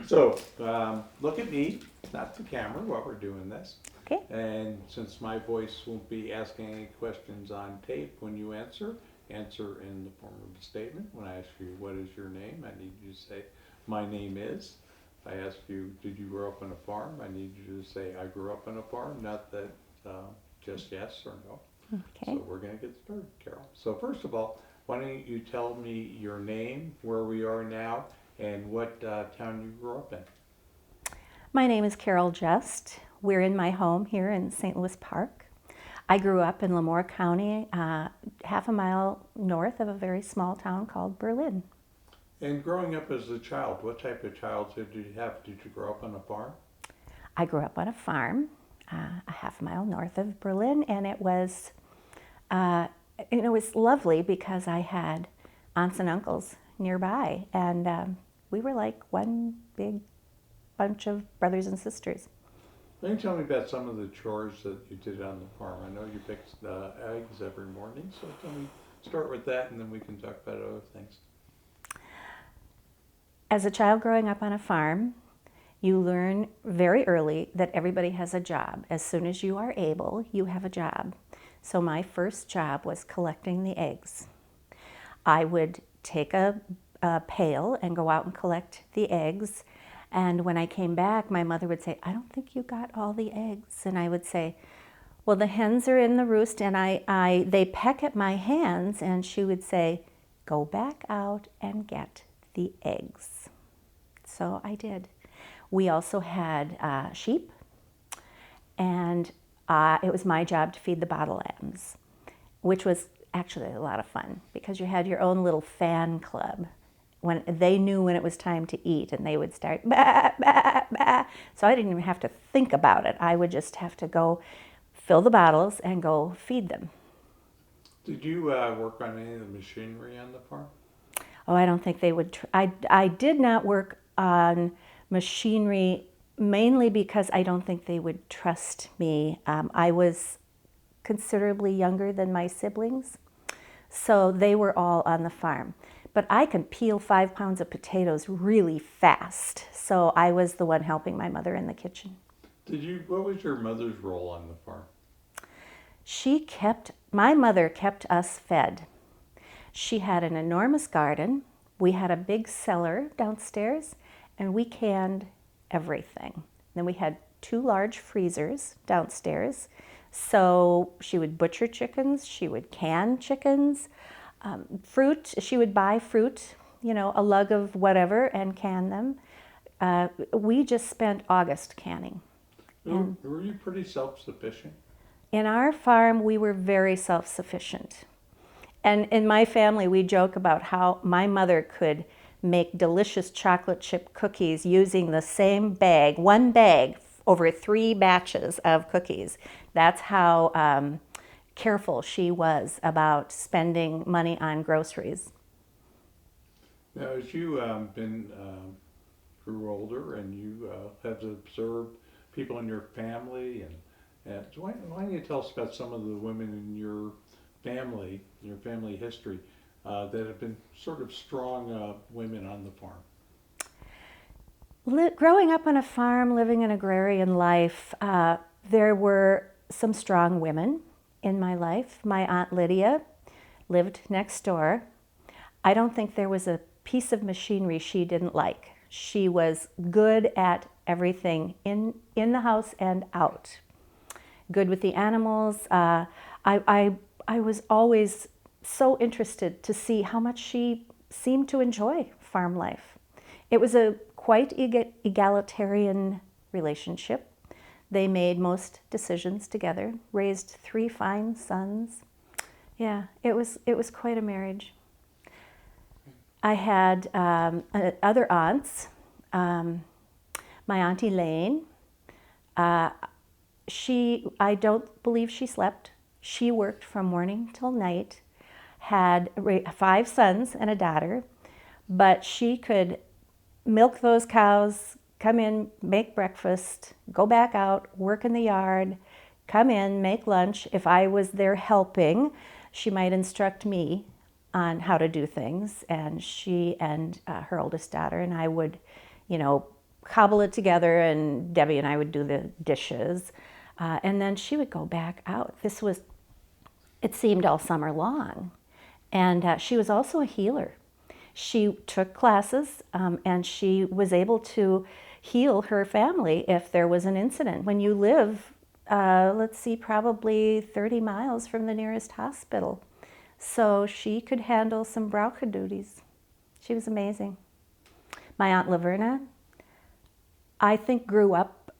So, look at me, not the camera, while we're doing this. Okay. And since my voice won't be asking any questions on tape when you answer, answer in the form of a statement. When I ask you, what is your name? I need you to say, my name is. If I ask you, did you grow up on a farm? I need you to say, I grew up on a farm, not that just yes or no. Okay. So we're going to get started, Carol. So first of all, why don't you tell me your name, where we are now, and what town you grew up in? My name is Carol Just. We're in my home here in St. Louis Park. I grew up in Lemoore County, half a mile north of a very small town called Berlin. And growing up as a child, what type of childhood did you have? Did you grow up on a farm? I grew up on a farm, a half mile north of Berlin, and uh, it was lovely because I had aunts and uncles nearby, and we were like one big bunch of brothers and sisters. Can you tell me about some of the chores that you did on the farm? I know you picked eggs every morning, so tell me, start with that, and then we can talk about other things. As a child growing up on a farm, you learn very early that everybody has a job. As soon as you are able, you have a job. So my first job was collecting the eggs. I would take a pail and go out and collect the eggs. And when I came back, my mother would say, I don't think you got all the eggs. And I would say, well, the hens are in the roost and they peck at my hands. And she would say, go back out and get the eggs. So I did. We also had sheep, and it was my job to feed the bottle lambs, which was actually a lot of fun because you had your own little fan club. When they knew when it was time to eat, and they would start bah, bah, bah. So I didn't even have to think about it. I would just have to go fill the bottles and go feed them. Did you work on any of the machinery on the farm? Oh, I don't think they would. I did not work on machinery mainly because I don't think they would trust me. I was considerably younger than my siblings, so they were all on the farm. But I can peel 5 pounds of potatoes really fast, so I was the one helping my mother in the kitchen. What was your mother's role on the farm? My mother kept us fed. She had an enormous garden. We had a big cellar downstairs, and we canned everything. Then we had 2 large freezers downstairs. So she would butcher chickens, she would can chickens, fruit, she would buy fruit, a lug of whatever, and can them. We just spent August canning. Were you pretty self-sufficient? In our farm, we were very self-sufficient. And in my family, we joke about how my mother could make delicious chocolate chip cookies using the same bag, one bag, over 3 batches of cookies. That's how careful she was about spending money on groceries. Now, as you grew older and you have observed people in your family, and so why don't you tell us about some of the women in your family history, that have been sort of strong women on the farm? Growing up on a farm, living an agrarian life, there were some strong women in my life. My Aunt Lydia lived next door. I don't think there was a piece of machinery she didn't like. She was good at everything in the house and out. Good with the animals. I was always so interested to see how much she seemed to enjoy farm life. It was a quite egalitarian relationship. They made most decisions together, raised 3 fine sons. Yeah, it was quite a marriage. I had other aunts. My Aunt Elaine, I don't believe she slept. She worked from morning till night, had 5 sons and a daughter, but she could milk those cows, come in, make breakfast, go back out, work in the yard, come in, make lunch. If I was there helping, she might instruct me on how to do things, and she and her oldest daughter and I would cobble it together, and Debbie and I would do the dishes. And then she would go back out. It seemed all summer long. And she was also a healer. She took classes and she was able to heal her family if there was an incident. When you live, probably 30 miles from the nearest hospital. So she could handle some Brauche duties. She was amazing. My Aunt Laverna, I think, grew up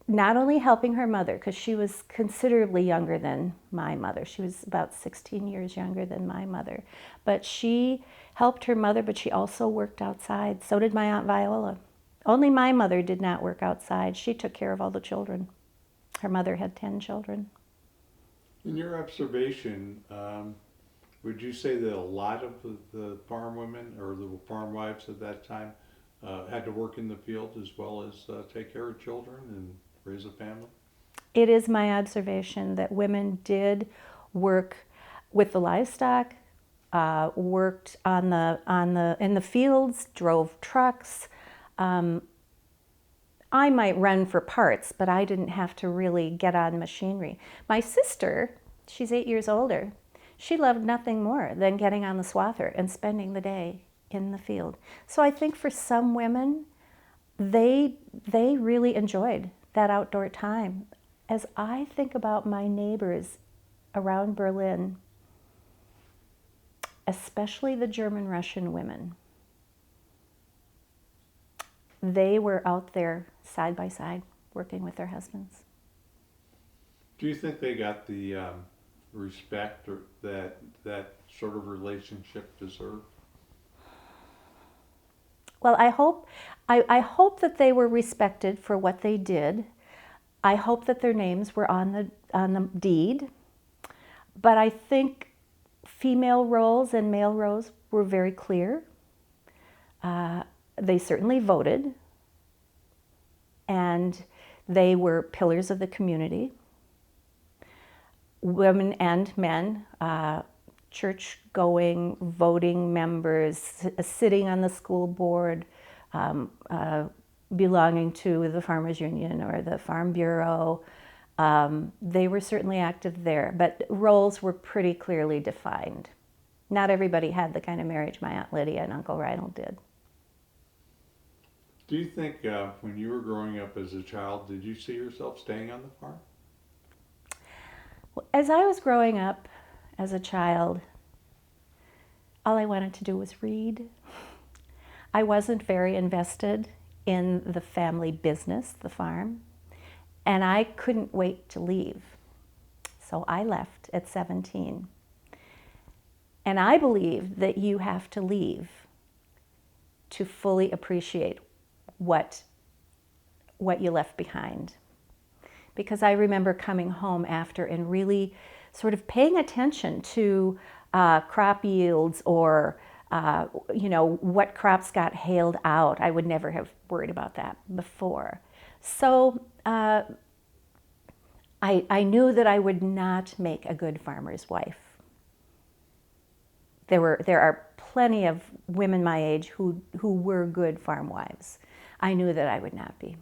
not only helping her mother, because she was considerably younger than my mother. She was about 16 years younger than my mother. But she helped her mother, but she also worked outside. So did my Aunt Viola. Only my mother did not work outside. She took care of all the children. Her mother had 10 children. In your observation, would you say that a lot of the farm women or the farm wives at that time had to work in the field as well as take care of children and raise a family? It is my observation that women did work with the livestock, worked in the fields, drove trucks. I might run for parts, but I didn't have to really get on machinery. My sister, she's 8 years older, she loved nothing more than getting on the swather and spending the day in the field. So I think for some women, they really enjoyed that outdoor time. As I think about my neighbors around Berlin, especially the German-Russian women, they were out there side by side working with their husbands. Do you think they got the respect or that sort of relationship deserved? Well, I hope that they were respected for what they did. I hope that their names were on the deed. But I think female roles and male roles were very clear. They certainly voted, and they were pillars of the community. Women and men, church-going, voting members, sitting on the school board, belonging to the Farmers Union or the Farm Bureau. They were certainly active there, but roles were pretty clearly defined. Not everybody had the kind of marriage my Aunt Lydia and Uncle Reinald did. Do you think when you were growing up as a child, did you see yourself staying on the farm? As I was growing up as a child, all I wanted to do was read. I wasn't very invested in the family business, the farm, and I couldn't wait to leave. So I left at 17. And I believe that you have to leave to fully appreciate what you left behind. Because I remember coming home after and really sort of paying attention to crop yields or what crops got hailed out. I would never have worried about that before. So I knew that I would not make a good farmer's wife. There are plenty of women my age who were good farm wives. I knew that I would not be.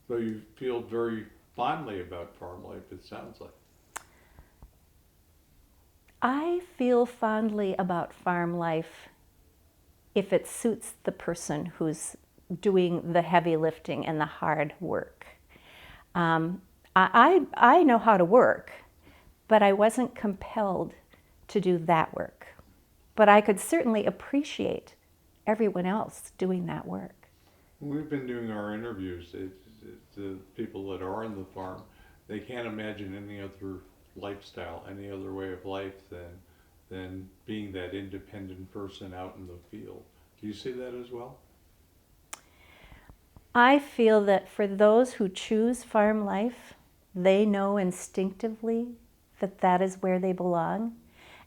So you feel very fondly about farm life, it sounds like. I feel fondly about farm life if it suits the person who's doing the heavy lifting and the hard work. I know how to work, but I wasn't compelled to do that work. But I could certainly appreciate everyone else doing that work. We've been doing our interviews. The people that are on the farm, they can't imagine any other lifestyle, any other way of life than being that independent person out in the field. Do you see that as well? I feel that for those who choose farm life, they know instinctively that that is where they belong,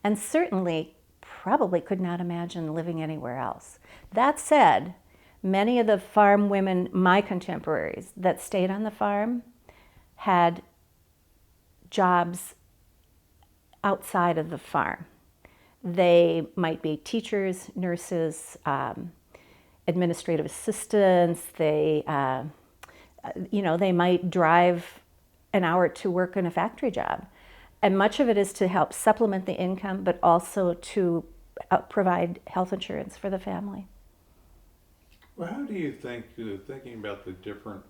and certainly probably could not imagine living anywhere else. That said, many of the farm women, my contemporaries, that stayed on the farm had jobs outside of the farm. They might be teachers, nurses, administrative assistants. They, they might drive an hour to work in a factory job. And much of it is to help supplement the income, but also to provide health insurance for the family. Well, how do you think, thinking about the different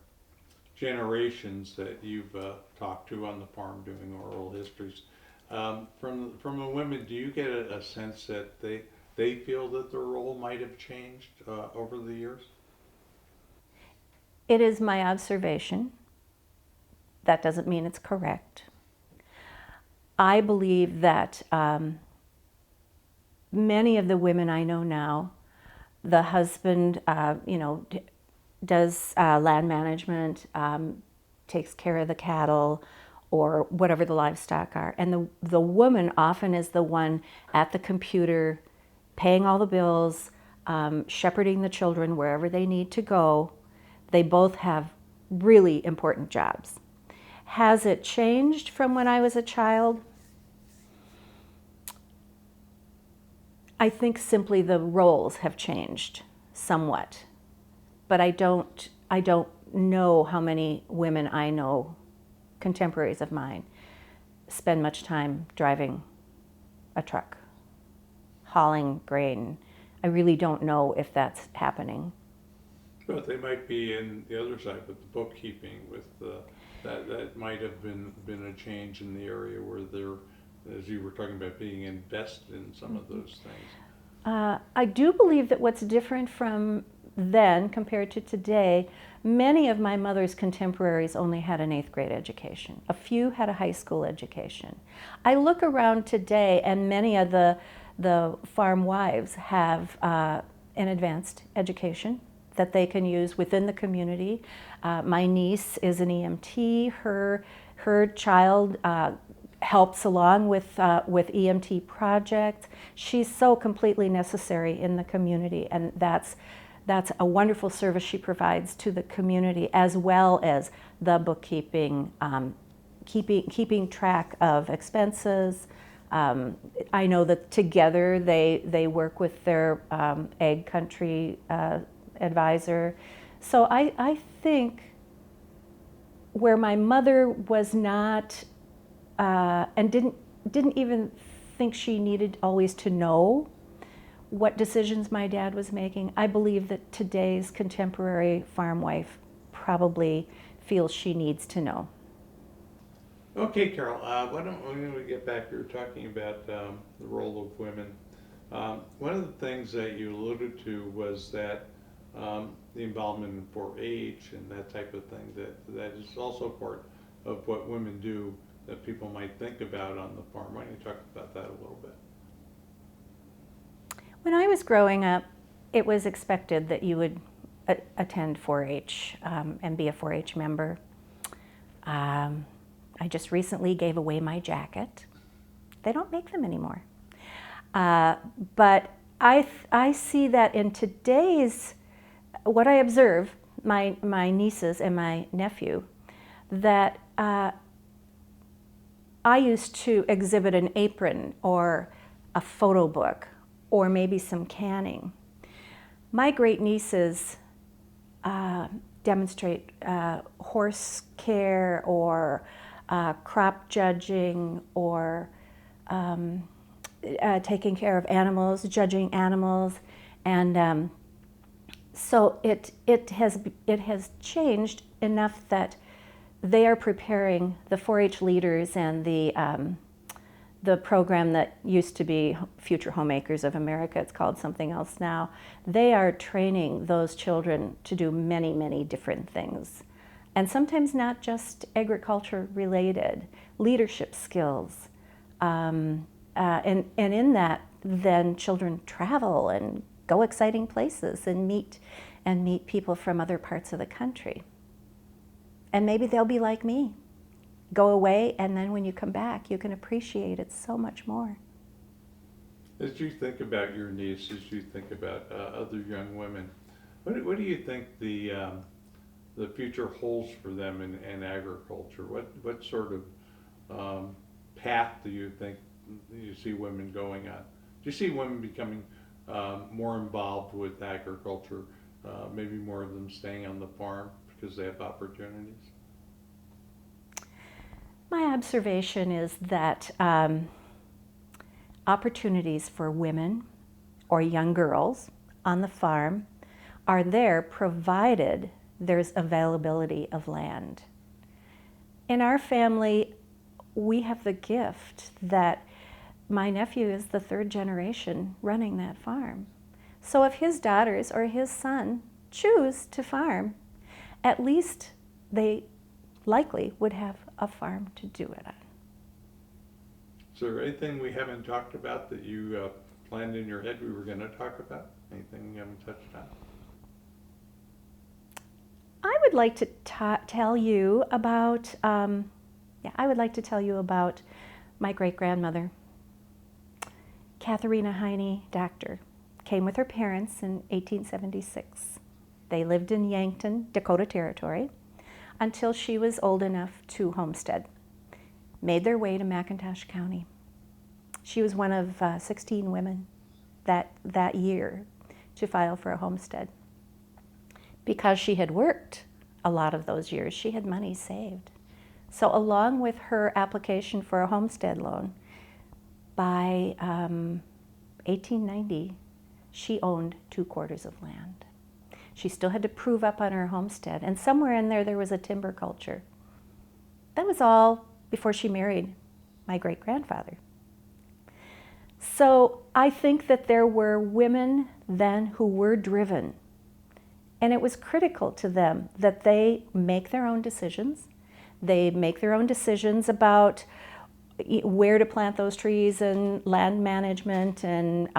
generations that you've talked to on the farm doing oral histories, from the women, do you get a sense that they feel that their role might have changed over the years? It is my observation. That doesn't mean it's correct. I believe that many of the women I know now, the husband, does land management, takes care of the cattle or whatever the livestock are. And the woman often is the one at the computer, paying all the bills, shepherding the children wherever they need to go. They both have really important jobs. Has it changed from when I was a child? I think simply the roles have changed somewhat. But I don't know how many women I know, contemporaries of mine, spend much time driving a truck, hauling grain. I really don't know if that's happening. But they might be in the other side with the bookkeeping, with that might have been a change in the area where they're, as you were talking about, being invested in some of those things. I do believe that what's different from then compared to today, many of my mother's contemporaries only had an 8th grade education. A few had a high school education. I look around today and many of the farm wives have an advanced education that they can use within the community. My niece is an EMT. Her child helps along with EMT projects. She's so completely necessary in the community, and that's a wonderful service she provides to the community, as well as the bookkeeping, keeping track of expenses. I know that together they work with their ag country advisor. So I think where my mother was not and didn't even think she needed always to know what decisions my dad was making, I believe that today's contemporary farm wife probably feels she needs to know. Okay, Carol, why don't we get back, you were talking about the role of women. One of the things that you alluded to was that the involvement in 4-H and that type of thing, that is also part of what women do that people might think about on the farm. Why don't you talk about that a little bit? When I was growing up, it was expected that you would attend 4-H and be a 4-H member. I just recently gave away my jacket. They don't make them anymore. But I see that in today's, what I observe, my nieces and my nephew, that I used to exhibit an apron or a photo book or maybe some canning. My great nieces demonstrate horse care or crop judging or taking care of animals, judging animals, and so it has changed enough that they are preparing the 4-H leaders and the program that used to be Future Homemakers of America, it's called something else now. They are training those children to do many, many different things. And sometimes not just agriculture related, leadership skills. And in that, then children travel and go exciting places and meet people from other parts of the country. And maybe they'll be like me. Go away, and then when you come back, you can appreciate it so much more. As you think about your niece, as you think about other young women, what do you think the future holds for them in agriculture? What sort of path do you think you see women going on? Do you see women becoming more involved with agriculture maybe more of them staying on the farm because they have opportunities? My observation is that opportunities for women or young girls on the farm are there provided there's availability of land. In our family, we have the gift that my nephew is the third generation running that farm. So if his daughters or his son choose to farm, at least they likely would have a farm to do it on. Is there anything we haven't talked about that you planned in your head we were going to talk about? Anything we haven't touched on? I would like to tell you about, I would like to tell you about my great-grandmother. Katharina Heine, doctor, came with her parents in 1876. They lived in Yankton, Dakota Territory, until she was old enough to homestead. Made their way to McIntosh County. She was one of 16 women that year to file for a homestead. Because she had worked a lot of those years, she had money saved. So along with her application for a homestead loan, by 1890, she owned 2/4 of land. She still had to prove up on her homestead, and somewhere in there was a timber culture. That was all before she married my great-grandfather. So I think that there were women then who were driven, and it was critical to them that they make their own decisions. They make their own decisions about where to plant those trees and land management, and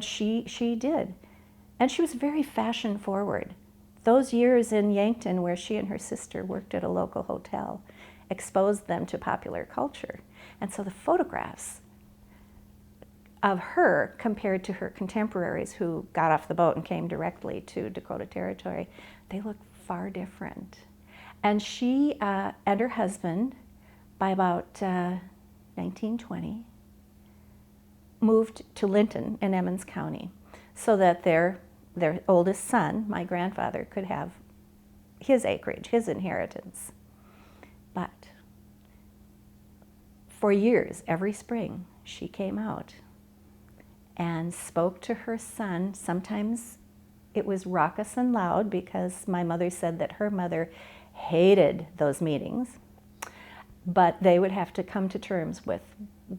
she did. And she was very fashion forward. Those years in Yankton where she and her sister worked at a local hotel exposed them to popular culture. And so the photographs of her compared to her contemporaries who got off the boat and came directly to Dakota Territory, they look far different. And she and her husband, by about 1920, moved to Linton in Emmons County so that their oldest son, my grandfather, could have his acreage, his inheritance. But for years, every spring, she came out and spoke to her son. Sometimes it was raucous and loud because my mother said that her mother hated those meetings, but they would have to come to terms with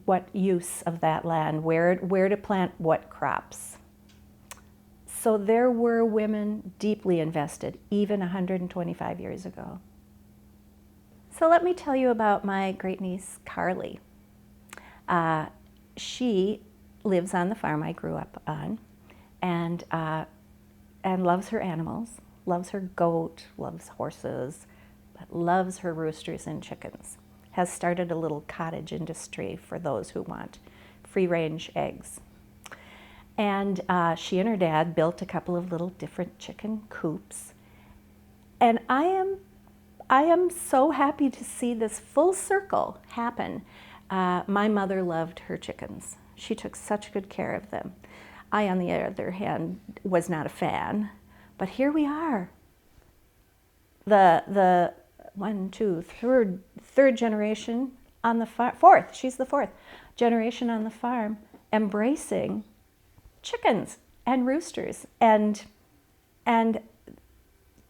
what use of that land, where to plant what crops. So there were women deeply invested, even 125 years ago. So let me tell you about my great-niece, Carly. She lives on the farm I grew up on, and loves her animals, loves her goat, loves horses, but loves her roosters and chickens. Has started a little cottage industry for those who want free-range eggs. And she and her dad built a couple of little different chicken coops. And I am so happy to see this full circle happen. My mother loved her chickens. She took such good care of them. I, on the other hand, was not a fan. But here we are. The third generation on the farm, she's the fourth generation on the farm, embracing chickens and roosters and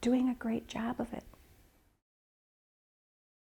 doing a great job of it.